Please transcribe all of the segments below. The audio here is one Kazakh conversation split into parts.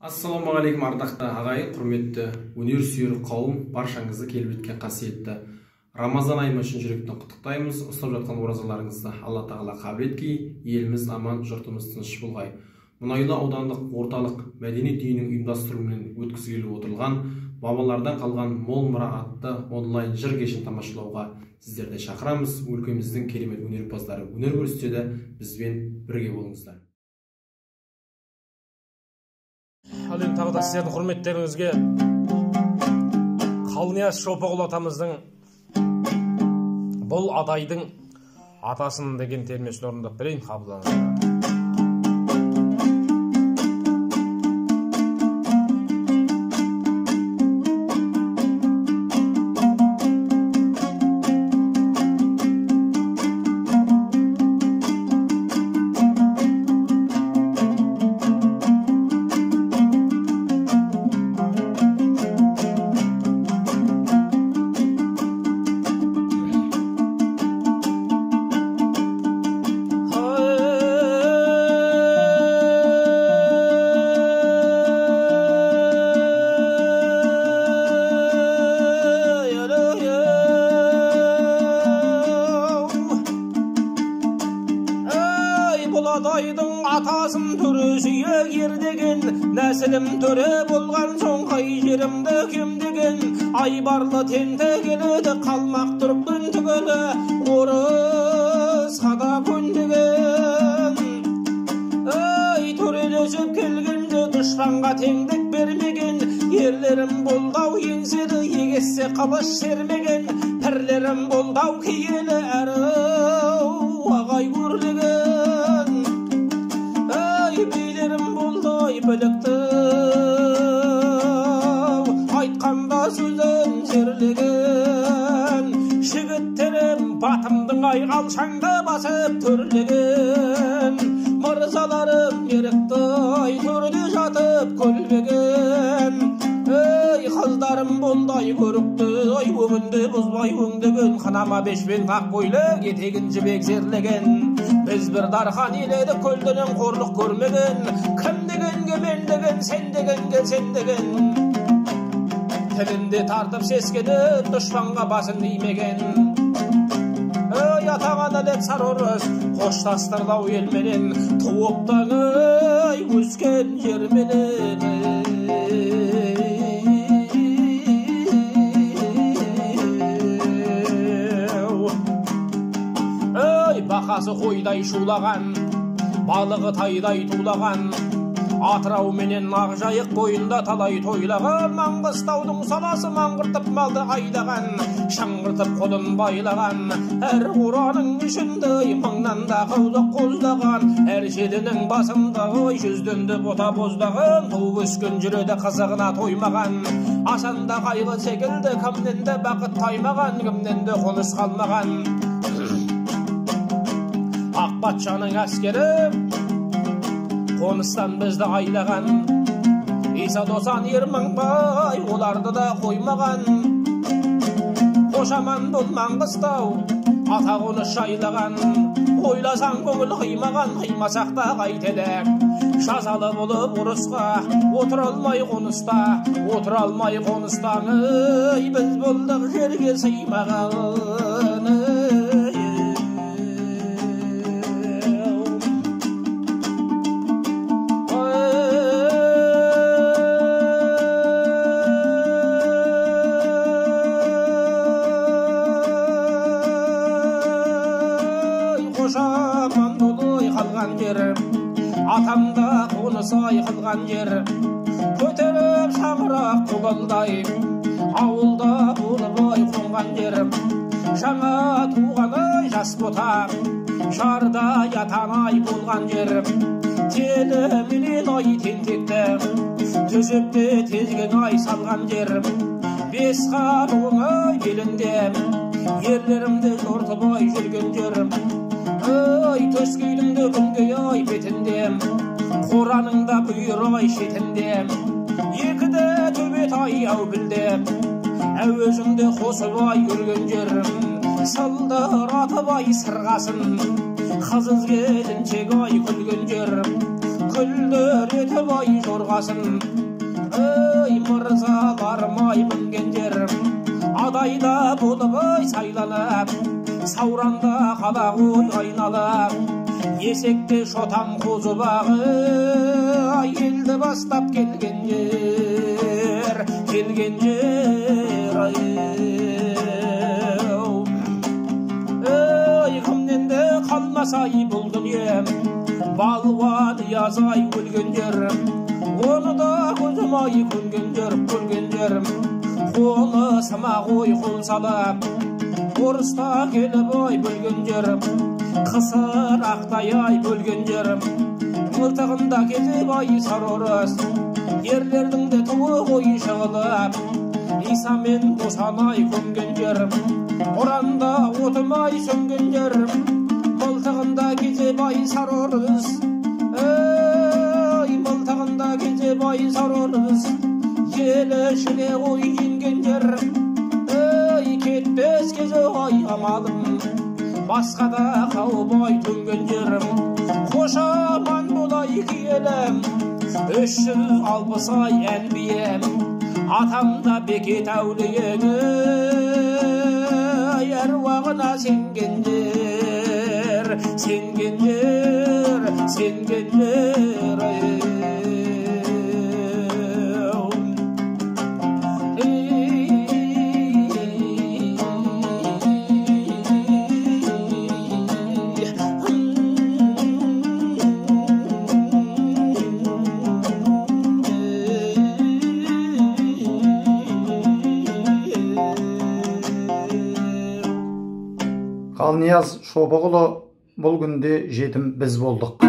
Ассалаумағалейкум ардақты ағайын, құрметті өнер сүйер қауым, баршаңызды келіп жеткен қасиетті Рамазан айы үшін жүректен құттықтаймыз. Ұстап жатқан оразаларыңызды Алла тағала қабыл еткей, еліміз аман, жұртымыз тыныш болғай. Мұнайлы аудандық орталық мәдениет үйінің ұйымдастыруымен өткізіліп отырылған бабалардан қалған мол мұра атты онлайн жыр кешін тамашалауға сіздерді шақырамыз. Өлкеміздің керемет өнерпаздары өнер көрсетеді, бізбен бірге болыңыздар. Ал енді тағы да сіздердің құрметтеріңізге Қалнияз Шопағұл атамыздың бұл адайдың атасын деген термесін орындап берейін, қабылдаңыздар. Адайдың атасын түрі сүйек ердеген, нәсілім түрі болған соң қай жерімді кемдеген. Айбарлы тенті келеді, қалмақ түріктің түгілі, орыс қада көндеген. Төрелесіп келгенде дұшпанға теңдік бермеген, ерлерім болдау еңседі, егессе қылыш сермеген. Пірлерім болдау киелі, әрі ағай көрлеген. Билерім болдай білікті, айтқанда сөзін жерлеген. Жігіттерім батымдың айғалшаңда басып төрлеген. Мырзаларым ерікті төрде жатып көлбеген. Қыздарым болдай көрікті, өңінді бұзбай өңдеген. Қынама бешпен ақ көйлек, етегін жібек зерлеген. Біз бір дархан еледі, көлденен қорлық көрмеген. Кім дегенге мен деген, сен дегенге сен деген. Тілінде тартып сескеніп, дұшпанға басын деймеген. Атаған әлет сар орыс, қоштастырдау елменен. Туыптан өскен жерменен. Бақасы қойдай шулаған, балығы тайдай тулаған. Атырау менен Ақжайық бойында талай тойлаған. Маңғыстаудың саласы маңғыртып малды айдаған, шаңғыртып қолын байлаған. Әр қораның ішінде мыңнан да қаулық қоздаған. Әр желінің басында жүзденді бота боздаған. Туып өскен жүреді қызығына тоймаған. Ашанда қайғы секілді, кімнен де бақыт таймаған, кімнен де қоныс қалмаған. Ақ патшаның әскері қоныстан бізді айлаған. Иса досан Ермаңбай оларды да қоймаған. Қошаман бұл Маңғыстау ата қоныс жайлаған. Ойласаң көңіл қимаған, қимасақ та қайтеді. Жазалы болып ұрысқа отыра алмай қоныста, отыра алмай қоныстан. Біз болдық жерге сыймаған. Қошаман болой қалған жер, атамда қонысай қылған жер. Көтеріп шаңырақ көгалдай, ауылда болыбай қонған жер. Жаңа туғаны жас бота, жарда ятанай болған жер. Теліменен ай тентекті, төсепте тезген ай салған жер. Бес қаруың ай белінде, ерлерімді жортыбай жүрген жер. Төскейдің күнге ай бетінде, қораныңда бұйыр ай шетінде. Екіде төбет ай ау білде, әуезіңде қосып ай көрген жер. Сылдыратып ай сырғасын, қызыз келіншек ай күлген жер. күлдір етіп ай жорғасын. Ей мырзалар май мінген жер адайда болып ай сайланып, сауранда қалағын айналып, есекте шотан қозы бағы елді бастап келген жер ай. Ей кімнен де қалмасай бұл дүние, балуан язай өлген жер, оны да көзім ай көнген жер, қолы сыма ғой қол салып, орыста келіп ай бөлген жер, қысыр ақтай ай бөлген жер, мылтығында кетіп ай сарорыс, ерлердің де туы ғой шығылып, Иса мен босанай көмген жер, ұранда отымай сөнген жер, мылтығында кетіп ай сарорыс, мылтығында кетіп ай сарорыс, ел ішіне ғой енген жер, кетпес кезі ай амалым, басқа да қауып ай төнген жерім, қош аман болай киелім, 360 ай әнбием, атамда бекет әулиені, әруағына сенген жер Қалнияз Шобығұлы бұл күнде жетім біз болдық.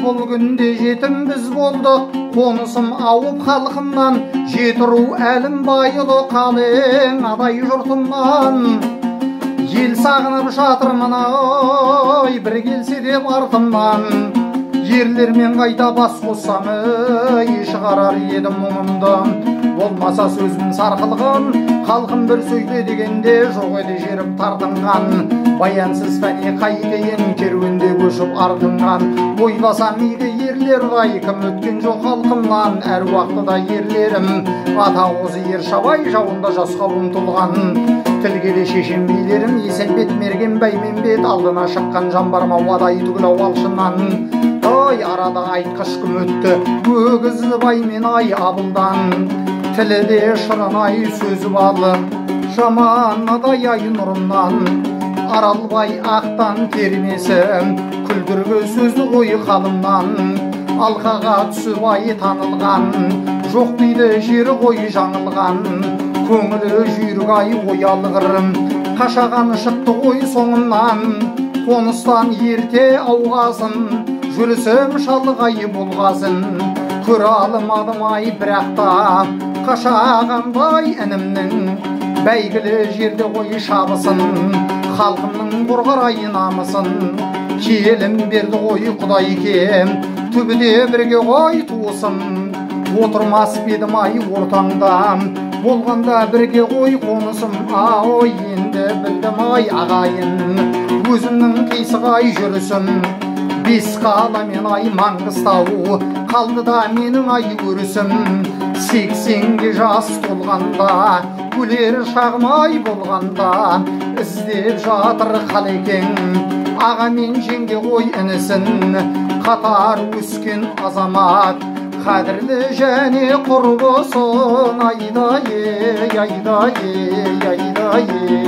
Бұл күнде жетім біз болдық, қонысым ауып халқымнан, жетіру әлім байылы қалың адай жұртымнан. Ел сағынып жатырмын ай, бір келсе деп артымнан, ерлермен қайта бас қоссам шығарар едім мұңымды. Болмаса сөзім сарқылған, халқым бір сөйде дегенде, жоқ еді жерім тартынған. Баянсыз фәне қайтейін, керуенде көшіп артынған. Ойласам игі ерлер бай, кім өткен жоқ халқымнан. Әруақтыда ерлерім, ата қозы Ершабай, жауында жасқа ұмтылған. Тілгелі шешен билерім, Есенбет мерген Бәйменбет, алдына шыққан жамбарма адай түгіл алшынан. Ой, арада айтқыш күн өтті, өгізі бай мен ай абылдан. Тілі де шырын ай сөзі балы, жаманадай ай нұрымнан. Аралбай ақтан термесі, күлдіргі сөзі ғой қалымнан. Алқаға түсіп ай танылған, жоқ дейді жері ғой жаңылған. Көңілі жүйрік ай оялығырым, қашаған шықты ғой соңымнан. Қоныстан ерте ауғасын, жүрісім шалғай болғасын. Көре алмадым ай бірақта, қашағандай інімнің. Бәйгілі жерде ғой шабысын, халқымның қорғар ай намысын. Келім берді ғой Құдай кем, түбіде бірге ғой туысын. Отырмас бедім ай ортаңда, болғанда бірге ғой қонысым. Ой, енді білдім ай ағайын, өзімнің қисығай жүрісім. Бес қала мен ай Маңғыстау, қалды да менің ай өрісім. 80-ге жас толғанда, өлер шағым ай болғанда, іздеп жатыр қалекең, аға мен жеңге ғой інісін. Қатар өскен азамат, қадірлі және құрбысын. Айдай, айдай, айдай, айдай, айдай, айдай.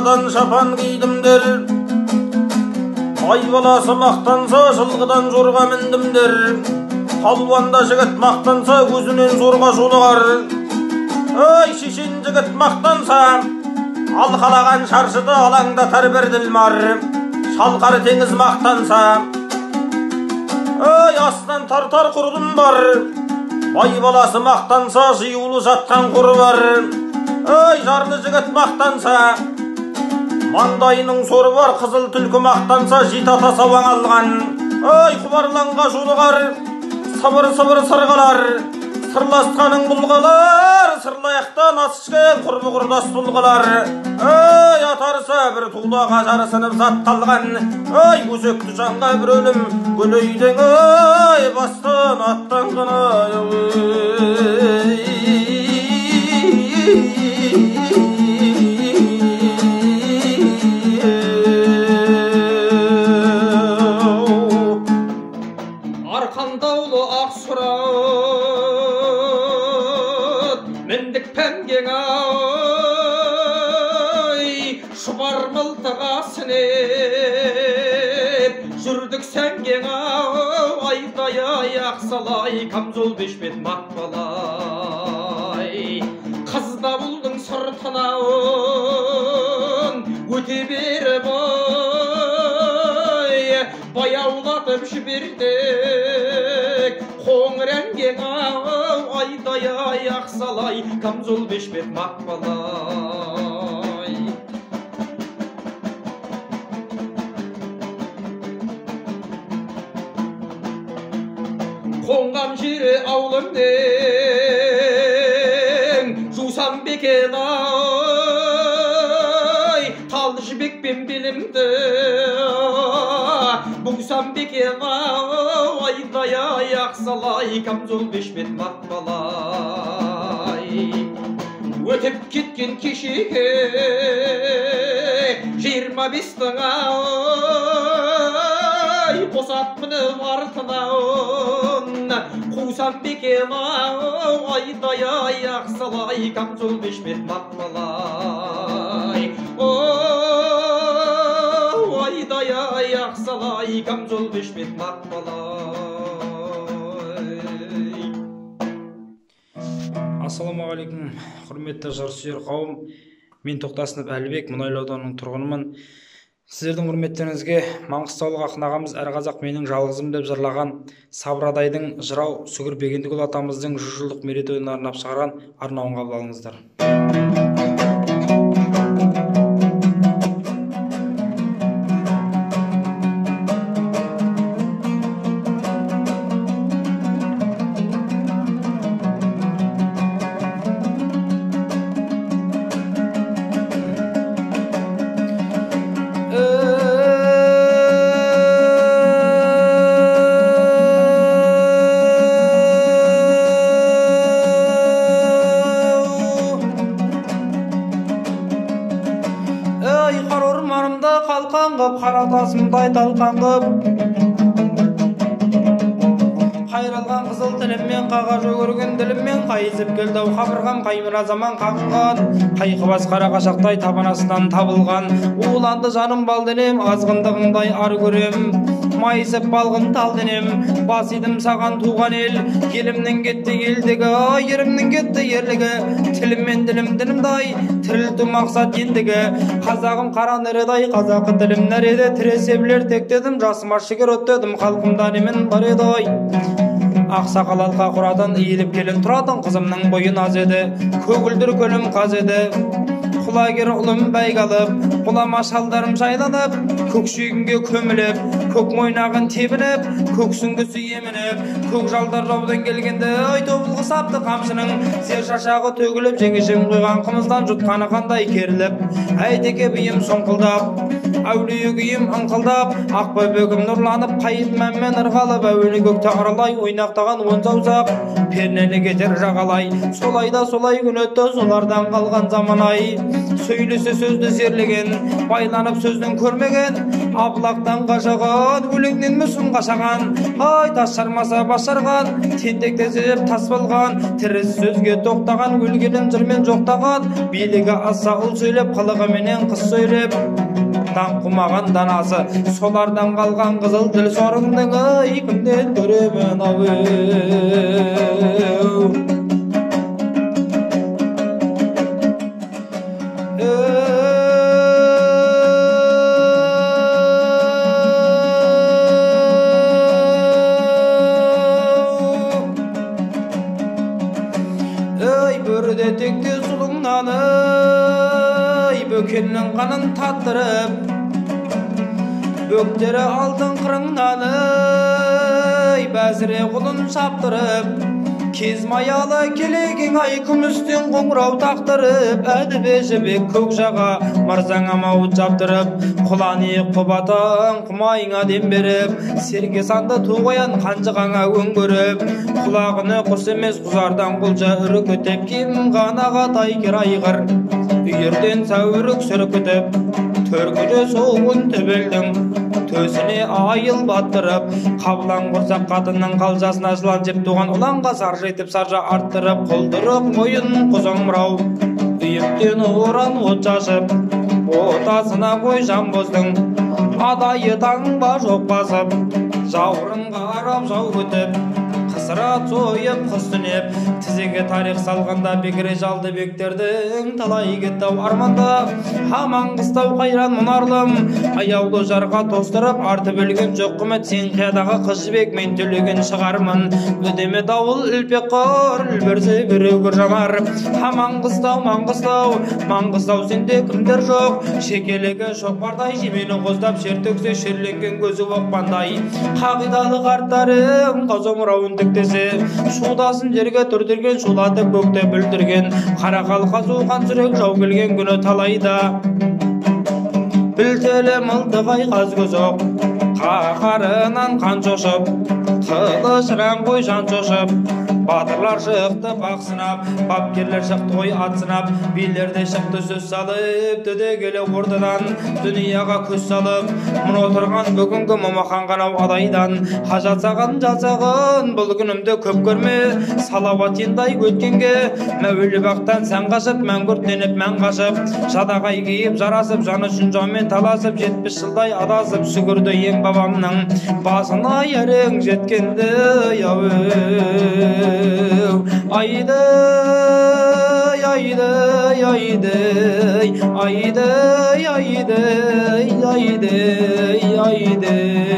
Жаңадан шапан кидімдер, ай баласы мақтанса жылғыдан жорға міндімдер. Палуанда жігіт мақтанса көзінен зорға жолығар. Ой, шешен жігіт мақтанса алқалаған шаршыды алаңдатар бір ділмар. Шалқар теңіз мақтанса ой, астынан тартар құрдым бар. Бай баласы мақтанса жиюлы жатқан құры бар. Ой, жарлы жігіт мақтанса маңдайының соры бар. Қызыл түлкі мақтанса жеті ата сауаң алған. Ой, құбарланға жолығар, сыбыр-сыбыр сырғалар. Сырласқаның бұлғалар, сырлаяқтан ас ішкен құрбы құрдас бұлғалар. Ой, атарса бір тулаға жарысынып зат қалған. Ой, көсекті жанға бір өлім гүлейдің. Ой, бастан аттанған. Арқандаулы ақсұра міндік пәмгең ай, шұбар мылтыға сінеп жүрдік сәңгең айдай аяқ салай, камзол бешпет мақпалай. Қызда бұлдың сыртына өте беріп баяулатып жібердік қоңырәңгең айдай аяқ салай, камзол бешпет мақпалай. Қонған жері аулымның жусан бекен ай, тал жібекпен белімді бұғсам бекен айдай аяқ салай, камзол бешпет мақпалай. Өтіп кеткен кешеге 25-тің ай, қосат мініп артынан қусам бекен айдай аяқ салай, камзол бешпет мақпалай. Айдай аяқ салай, камзол бешпет мақпалай. Ассалаумағалейкум, құрметті жырсүйер қауым. Мен Тоқтасынов Әлібек, Мұнайлы ауданының тұрғынымын. Сіздердің құрметтеріңізге Маңғыстаулық ақын ағамыз Әр қазақ менің жалғызым деп жырлаған Сабырадайдың жырау Сүгір Бегендігүл атамыздың 100 жылдық мерейтойын арнап шығарған арнауын қабыл алыңыздар. Қара тасымдай талқан қып қайралған қызыл тіліммен қаға жөгірген діліммен қайызып келді қабырғам қаймыра заман қағынған қайқыбас қара қашақтай табанасынан табылған уланды жаным балденем азғындығыңдай ар көрем майысып балғын тал денем бас едім саған туған ел елімнің кетті елдігі ерімнің кетті ерлігі тілім мен ділім ділімдай тірілту мақсат ендігі қазағым қара нәредай қазақы тілім нәреді тіресе білер тектедім жасыма шекер өттедім халқымда немен бар еді ой ақсақал алқа құрадын иіліп келіп тұратын қызымның бойы наз еді көгілдір көлім қаз еді құлагер ұлым бәйг алып құлама шалдарым жайланып көкшегінге көміліп көк мойнағын тебініп көк сүңгісі емініп көк жалдар жаудан келгенде ой тобылғы сапты қамшының зер шашағы төгіліп жеңешем құйған қымыздан жұтқаны қандай керіліп әйтеке биім соңқылдап әулие күйім ыңқылдап ақ бөбегім нұрланып қайып мәммен ырғалып әуені көкте аралай ойнақтаған он саусақ пернені кетер жағалай солай да солай күн өтті солардан қалған заман-ай сөйлесе сөзді зерлеген байланып сөзден көрмеген абылақтан қашаған өлеңнен мүсін қашаған ай тас жармаса бас жарған тентек тезеп тас болған тірі сөзге тоқтаған өлгенін жырмен жоқтаған билігі аса ұл сөйлеп қылығыменен қыз сөйлеп дан қумаған данасы солардан қалған қызыл тіл сорыңның ай кімден көремін ау бөріде текте сұлыңнан бөкеннің қанын таттырып бөктері алтын қырыңнан бәзіре құлын шаптырып кез маялы келеген ай күмістен қоңырау тақтырып әдібе жібек көк жаға мырзаңа мауыт жаптырып құланиық құбатың құмайыңа дем беріп серке санды ту қоян қанжығаңа өңгеріп құлағыны құс емес құзардан құлжа үркітіп кем ғанаға тайкер айғыр үйірден сәуірік сүркітіп төркіде соғын төбелдің төсіне айыл баттырып қабылан құрсақ қатынның қалжасына жылан жеп туған ұланға саржа етіп саржа арттырып қолдырып мойын құзаңмырау үйіптен оран от шашып ортасына қой жамбоздың адайы таңба жоқ басып жауырын қарап жау күтіп қысыра сойып құс түнеп тізеге тарих салғанда бекіре жалды бектердің талай кетті-ау арманда аман қыстау қайран мұнарлым аяулы жарға тостырып артып өлген жоқ құмет сен қиядағы қыз жібек мен төлеген шығармын өдеме дауыл үлпек қор үлбірсе біреугір жанар аман қыстау маңғыстау сенде кімдер жоқ шекелігі шоқпардай жемені қоздап шер төксе шерленген көзі оқпандай қағидалы қарттарың қозымырауын тіктесе шудасын жерге түрдірген шулатып көкте бүлдірген қара қалқа суған жүрек жау келген күні талайда білтелі мылтық айқас көзоқ қаһарынан қан шошып қылышынан қой жан шошып батырлар шықты бақ сынап бапкерлер шықты ғой ат сынап билерде шықты сөз салып төде келе ордадан дүнияға көз салып мұны отырған бүгінгі момақан ғанау адайдан хажат саған жасағын бұл күнімді көп көрме салауат ендай өткенге мәуелі бақтан сән қашып мәңгүрттеніп мән қашып жадағай киіп жарасып жаны үшін жаумен таласып 70 жылдай адасып сүгірді ең бабамның басына ерең жеткенді айдай айдай айдай айдай айдай айдай айдай